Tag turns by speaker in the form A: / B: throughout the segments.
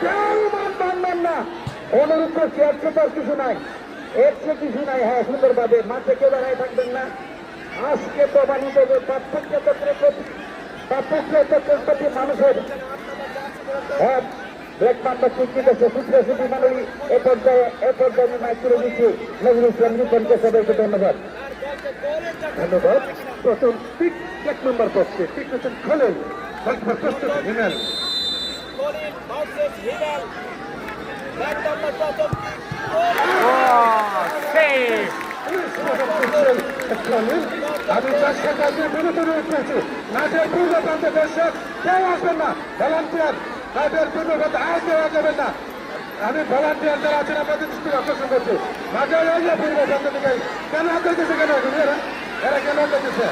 A: কেউ মানবেন না। অনুরোধ করছি, একশো কিছু নাই, একশো কিছু নাই। হ্যাঁ, সুন্দরভাবে মাঠে কেউ দাঁড়ায় থাকবেন না। আজকে প্রমাণিত যে পার্থক্যের প্রতি মানুষের ব্ল্যাক পাম্পা স্বীকৃত সূত্রে শুধু মানুষ এ পর্যায়ে আমি মাইক তুলে দিচ্ছি নজরুল ইসলাম রিপনকে সবাইকে ধন্যবাদ। ধন্যবাদ। প্রথম পিক এক নম্বর পক্ষে পিক হচ্ছেন খোলেন হিমেল। আমি দর্শক বিনোদন করছি, মাঠের পূর্ব প্রান্তে দর্শক কেউ আসবেন না, ভলান্টিয়ার মাঠের পূর্ব প্রান্তে আর কেউ আসবেন না। আমি ভলান্টিয়ার যারা আছেন আপনাদের দৃষ্টি আকর্ষণ করছি, মাঠের পূর্ব প্রান্ত থেকে কেন করতেছে, কেন এরা কেন করতেছে?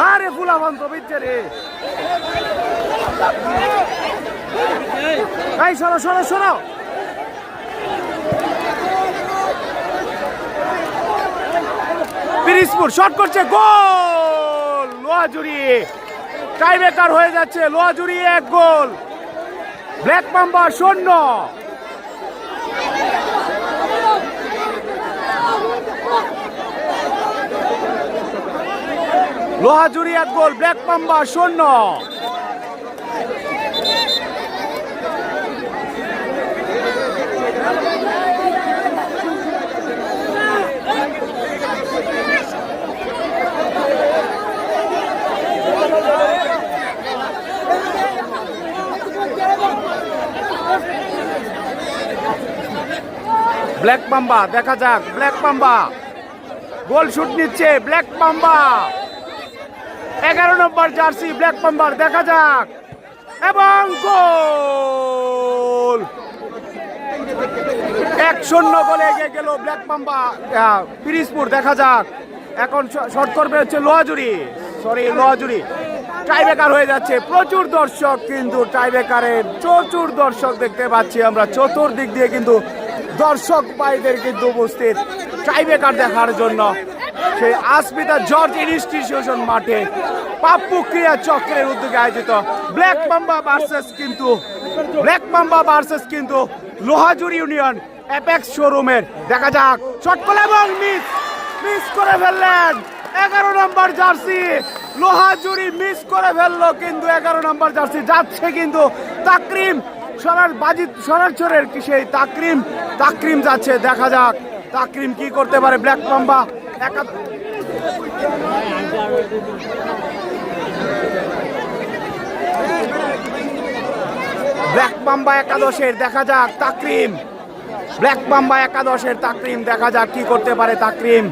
B: আরে ফুলাবান তো বিচ্ছে রে। এই শোনো শোনো শোনো, পিরিজপুর শট করছে, গোল। লোহাজুড়ি টাই ব্রেকার হয়ে যাচ্ছে, লোহাজুড়ি 1 গোল, ব্ল্যাক পাম্বা 0। লোহাজুড়ি 1 গোল, ব্ল্যাক পাম্বা 0। ব্ল্যাক পাম্বা দেখা যাক, ব্ল্যাক পাম্বা গোল শুট নিচ্ছে, ব্ল্যাক পাম্বা 11 নম্বর জার্সি ব্ল্যাক পাম্বার দেখা যাক, এবং গোল। 1-0 গোলে এগিয়ে গেল ব্ল্যাক পাম্বা পিরিজপুর। দেখা যাক এখন শট করবে হচ্ছে লোহাজুড়ি। টাইব্রেকার হয়ে যাচ্ছে, প্রচুর দর্শক কিন্তু টাইব্রেকারের প্রচুর দর্শক দেখতে পাচ্ছি আমরা, চতুর্দিক দিয়ে কিন্তু দর্শক ভাইদের কিন্তু উপস্থিত টাইব্রেকার দেখার জন্য সেই আসমিতা জর্জ ইনস্টিটিউশন মাঠে পাপ্পু ক্রিয়া চক্রের উদ্যোগে আয়োজিত ব্ল্যাক পাম্বা ভার্সেস কিন্তু লোহাজুড়ি ইউনিয়ন অ্যাপেক্স শোরুমের। দেখা যাক শট করলেন এবং মিস করে ফেললেন 11 নম্বর জার্সি। লোহাজুড়ি মিস করে ফেললো, কিন্তু 11 নম্বর জার্সি যাচ্ছে কিন্তু তাকরিম সরারচরের সেই তাকরিম যাচ্ছে। দেখা যাক তাকরিম কি করতে পারে। ব্ল্যাক পাম্বা একাদশের দেখা যাক তাকরিম, ব্ল্যাক পাম্বা একাদশের তাকরিম। দেখা যাক কি করতে পারে তাকরিম।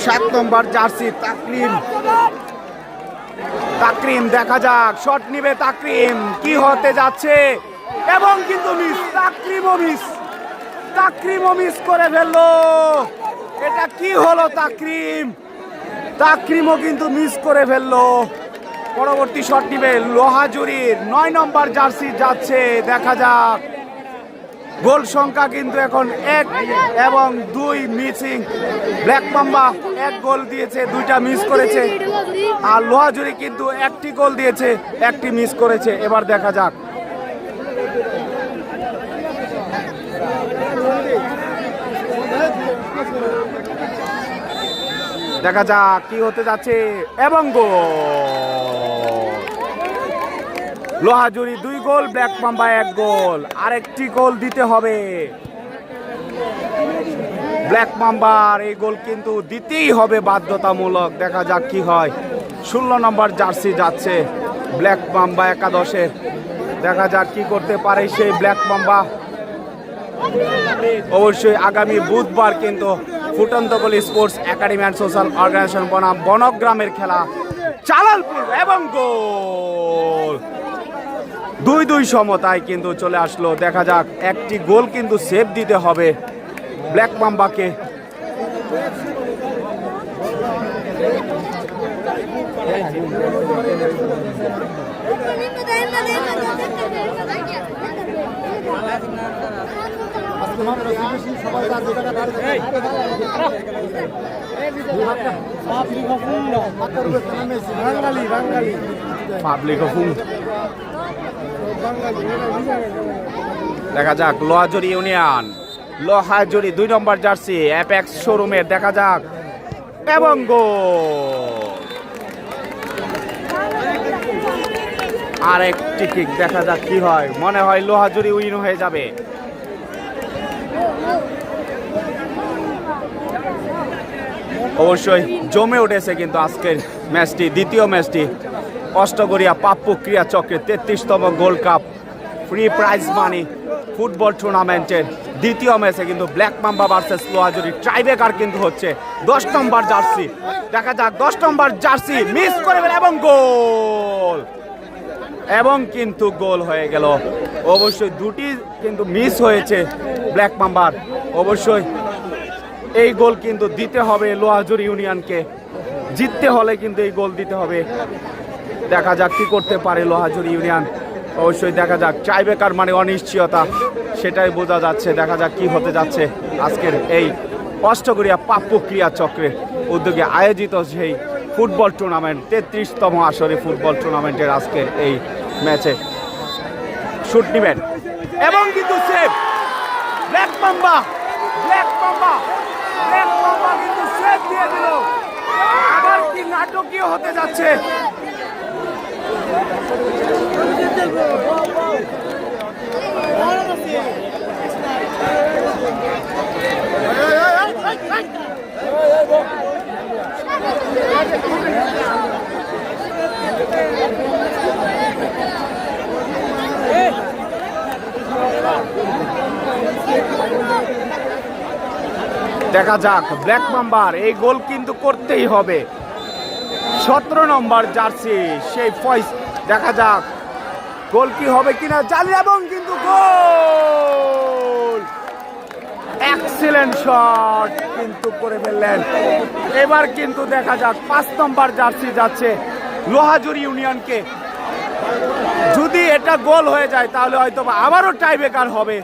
B: 7 নম্বর জার্সি তাকরিম দেখা যাক শট নিবে তাকরিম, কি হতে যাচ্ছে, এবং কিন্তু তাকরিমও মিস করে ফেললো। এটা কি হলো, তাকরিমও কিন্তু মিস করে ফেললো। পরবর্তী শট নিবে লোহাজুড়ির 9 নম্বর জার্সি যাচ্ছে। দেখা যাক গোল সংখ্যা কিন্তু এখন 1 এবং 2 মিসিং। ব্ল্যাক পাম্বা 1 গোল দিয়েছে, 2টা মিস করেছে, আর লোহাজুড়ি কিন্তু 1টি গোল দিয়েছে, 1টি মিস করেছে। এবার দেখা যাক কি হতে যাচ্ছে, এবং গোল। লোহাজুড়ি 2 গোল, ব্ল্যাক পাম্বা 1 গোল, আরেকটি গোল দিতে হবে। ব্ল্যাক পাম্বার এই গোল কিন্তু দিতেই হবে বাধ্যতামূলক। দেখা যাক কি হয়। 16 নম্বর জার্সি যাচ্ছে ব্ল্যাক পাম্বা একাদশের। দেখা যাক কি করতে পারে সেই ব্ল্যাক পাম্বা। অবশ্যই আগামী বুধবার কিন্তু Futanta Gol sports academy and social organization বনাম বনগ্রামের খেলা জালালপুর এবং গোল 2-2 সমতায় কিন্তু চলে আসলো। দেখা যাক একটি গোল কিন্তু সেভ দিতে হবে ব্ল্যাক মাম্বাকে। দেখা যাক লোহাজুরি ইউনিয়ন, লোহাজুরি 2 নম্বর জার্সি অ্যাপেক্স শোরুমের, দেখা যাক এবং গোল। আরেকটি কিক, দেখা যাক কি হয়। মনে হয় লোহাজুরি উইন হয়ে যাবে। অবশ্যই জমে উঠেছে কিন্তু আজকের ম্যাচটি, দ্বিতীয় ম্যাচটি। অষ্টগড়িয়া পাপ্পু ক্রীড়া চক্রের 33তম gold cup free prize money football টুর্নামেন্টের দ্বিতীয় ম্যাচে কিন্তু black mamba versus Lohajuri tiebreaker কিন্তু হচ্ছে 10 নম্বর জার্সি। দেখা যাক 10 নম্বর জার্সি মিস করে এবং গোল, এবং কিন্তু গোল হয়ে গেল। অবশ্যই দুটি কিন্তু মিস হয়েছে ব্ল্যাক মাম্বার। অবশ্যই এই গোল কিন্তু দিতে হবে লোহাজুরি ইউনিয়নকে, জিততে হলে কিন্তু এই গোল দিতে হবে। দেখা যাক কি করতে পারে লোহাজুরি ইউনিয়ন। অবশ্যই দেখা যাক, টাইব্রেকার মানে অনিশ্চয়তা, সেটাই বোঝা যাচ্ছে। দেখা যাক কি হতে যাচ্ছে আজকের এই অষ্টগড়িয়া পাপ্পু ক্রীড়া চক্রের উদ্যোগে আয়োজিত সেই ফুটবল টুর্নামেন্ট 33তম আসরে ফুটবল টুর্নামেন্টের আজকের এই ম্যাচে শুট নিবেন এবং কিন্তু save black mamba, black mamba, black mamba কিন্তু সেভ দিয়ে দিল। আবার কি নাটকীয় হতে যাচ্ছে। দেখা যাক ব্ল্যাক মাম্বার এই গোল কিন্তু করতেই হবে। 17 নম্বর জার্সি সেই ফয়েজ, দেখা যাক গোল কি হবে কিনা জানি, এবং কিন্তু গোল, এক্সিলেন্ট শট কিন্তু করে ফেললেন। এবার কিন্তু দেখা যাক 5 নম্বর জার্সি যাচ্ছে লোহাজুরি ইউনিয়নকে। যদি এটা গোল হয়ে যায় তাহলে হয়তো আবারও টাইব্রেকার হবে,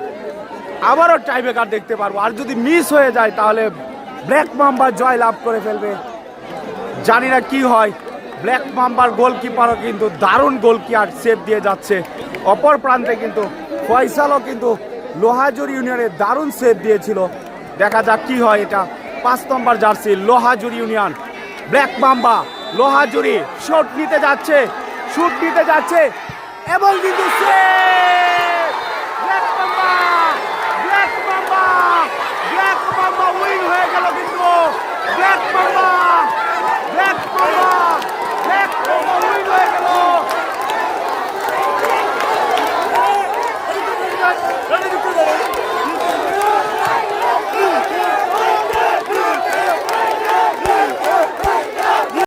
B: আবারও টাইব্রেকার দেখতে পারবো। আর যদি মিস হয়ে যায় তাহলে ব্ল্যাক মাম্বা জয় লাভ করে ফেলবে। জানি না কি হয়। ব্ল্যাক মাম্বার গোলকিপারও কিন্তু দারুণ গোলকিপার সেভ দিয়ে যাচ্ছে। অপর প্রান্তে কিন্তু ফয়সালও কিন্তু লোহাজুরি ইউনিয়নের দারুণ সেভ দিয়েছিল। দেখা যাক কি হয়। এটা 5 number jersey Lohajuri union, black mamba Lohajuri shoot নিতে যাচ্ছে, শুট নিতে যাচ্ছে এবং কিন্তু সেভ